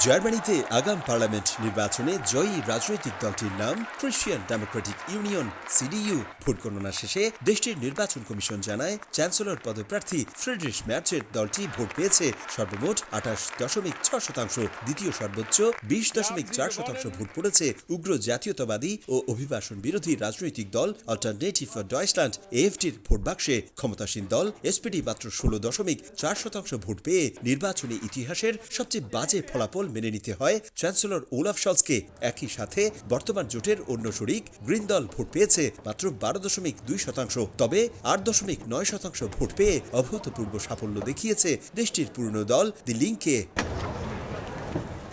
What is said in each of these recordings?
জার্মানিতে আগাম পার্লামেন্ট নির্বাচনে জয়ী রাজনৈতিক দলটির নাম Christian Democratic Union CDU. Vote গণনা শেষে দেশটির নির্বাচন কমিশন জানায় চ্যান্সেলর পদপ্রার্থী ফ্রিডরিশ ম্যার্চের দলটি ভোট পেয়েছে সর্বমোট 28.6%। দ্বিতীয় সর্বোচ্চ 20.4% ভোট পড়েছে উগ্র জাতীয়তাবাদী ও অভিবাসন বিরোধী রাজনৈতিক দল অল্টারনেটিভ ফর ডয়েচল্যান্ড এএফটির ভোট বাক্সে। ক্ষমতাসীন দল এসপিডি মাত্র 16.4% ভোট পেয়ে নির্বাচনী ইতিহাসের সবচেয়ে বাজে ফলাফল মেনে নিতে হয় চ্যান্সেলর ওলাফ শলজকে। একই সাথে বর্তমান জোটের অন্য শরিক গ্রিন দল ভোট পেয়েছে মাত্র 12.2%। তবে 8.9% ভোট পেয়ে অভূতপূর্ব সাফল্য দেখিয়েছে দেশটির পুরনো দল দি লিঙ্কে।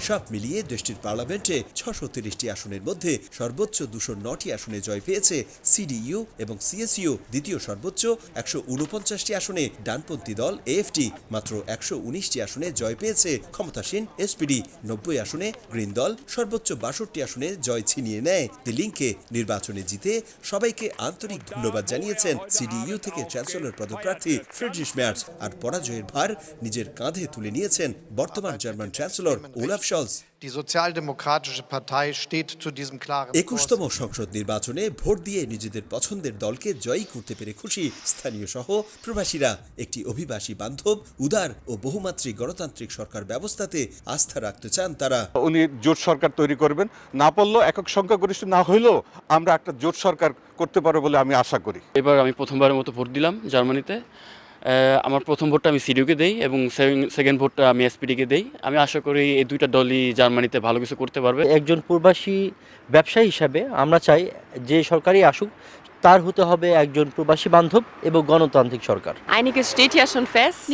সব মিলিয়ে দেশটির পার্লামেন্টে 630টি আসনের মধ্যে সর্বোচ্চ 209টি আসনে জয় পেয়েছে সিডিইউ এবং সিএসইউ। দ্বিতীয় সর্বোচ্চ 149টি আসনে ডানপন্থী দল এএফটি, মাত্র 119টি আসনে জয় পেয়েছে ক্ষমতাসীন এসপিডি। 90 আসনে গ্রিন দল সর্বোচ্চ 62টি আসনে জয় ছিনিয়ে নেয় দি লিঙ্কে। নির্বাচনে জিতে সবাইকে আন্তরিক ধন্যবাদ জানিয়েছেন সিডিইউ থেকে চ্যান্সেলর পদপ্রার্থী ফ্রিডরিশ ম্যার্চ। আর পরাজয়ের ভার নিজের কাঁধে তুলে নিয়েছেন বর্তমান German chancellor Olaf Scholz. Die Sozialdemokratische Partei steht zu diesem klaren Kurs. 21তম সংসদ নির্বাচনে ভোট দিয়ে নিজেদের পছন্দের দলকে জয়ী করতে পেরে খুশি স্থানীয় সহ প্রবাসীরা। একটি অভিবাসী বান্ধব, উদার ও বহুমাত্রিক গণতান্ত্রিক সরকার ব্যবস্থাতে আস্থা রাখতে চান তারা। উনি জোট সরকার তৈরি করবেন, না পারলেও একক সংখ্যাগরিষ্ঠ না হইলেও আমরা একটা জোট সরকার করতে পারবো বলে আমি আশা করি। এবার আমি প্রথমবারের মতো ভোট দিলাম জার্মানিতে। আমার প্রথম ভোটটা আমি সিডিউকে দেই এবং সেকেন্ড ভোটটা আমি এসপিডিকে দেই। আমি আশা করি এই দুইটা দলই জার্মানিতে ভালো কিছু করতে পারবে। একজন প্রবাসী ব্যবসায়ী হিসাবে আমরা চাই যে সরকারই আসুক তার হতে হবে একজন প্রবাসী বান্ধব এবং গণতান্ত্রিক সরকার।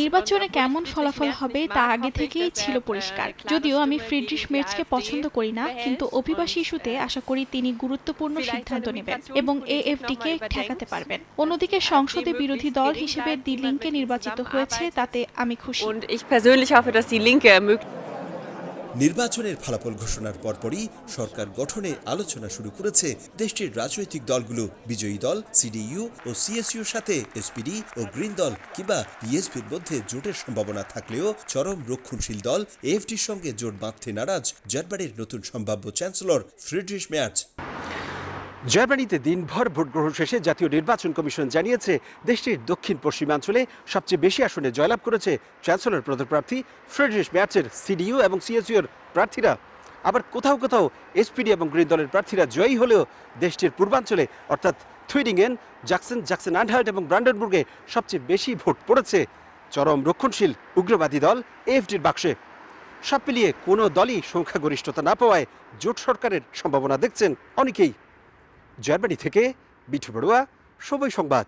নির্বাচনে কেমন ফলাফল হবে তা আগে থেকেই ছিল পরিষ্কার। যদিও আমি ফ্রিডরিশ মের্চকে পছন্দ করি না, কিন্তু অভিবাসী ইস্যুতে আশা করি তিনি গুরুত্বপূর্ণ সিদ্ধান্ত নেবেন এবং এএফডিকে ঠেকাতে পারবেন। অন্যদিকে সংসদে বিরোধী দল হিসেবে দি লিঙ্কে নির্বাচিত হয়েছে, তাতে আমি খুশি। নির্বাচনের ফলাফল ঘোষণার পরপরই সরকার গঠনে আলোচনা শুরু করেছে দেশটির রাজনৈতিক দলগুলো। বিজয়ী দল সিডিইউ ও সিএসইউর সাথে এসপিডি ও গ্রিন দল কিংবা পিএসপির মধ্যে জোটের সম্ভাবনা থাকলেও চরম রক্ষণশীল দল এএফটির সঙ্গে জোট বাঁধতে নারাজ জার্মানির নতুন সম্ভাব্য চ্যান্সেলর ফ্রিডরিশ মের্চ। জার্মানিতে দিনভর ভোট গ্রহণ শেষে জাতীয় নির্বাচন কমিশন জানিয়েছে দেশটির দক্ষিণ পশ্চিমাঞ্চলে সবচেয়ে বেশি আসনে জয়লাভ করেছে চ্যান্সেলর পদপ্রার্থী ফ্রিডরিশ মের্চের সিডিইউ এবং সিএসইউর প্রার্থীরা। আবার কোথাও কোথাও এসপিডি এবং গ্রিন দলের প্রার্থীরা জয়ী হলেও দেশটির পূর্বাঞ্চলে অর্থাৎ থুইডিংয়েন, জাকসেন আনহাল্ট এবং ব্রান্ডেনবুর্গে সবচেয়ে বেশি ভোট পড়েছে চরম রক্ষণশীল উগ্রবাদী দল এএফডির বাক্সে। সব মিলিয়ে কোনো দলই সংখ্যাগরিষ্ঠতা না পাওয়ায় জোট সরকারের সম্ভাবনা দেখছেন অনেকেই। জার্মানি থেকে বিঠু বড়ুয়া, সময় সংবাদ।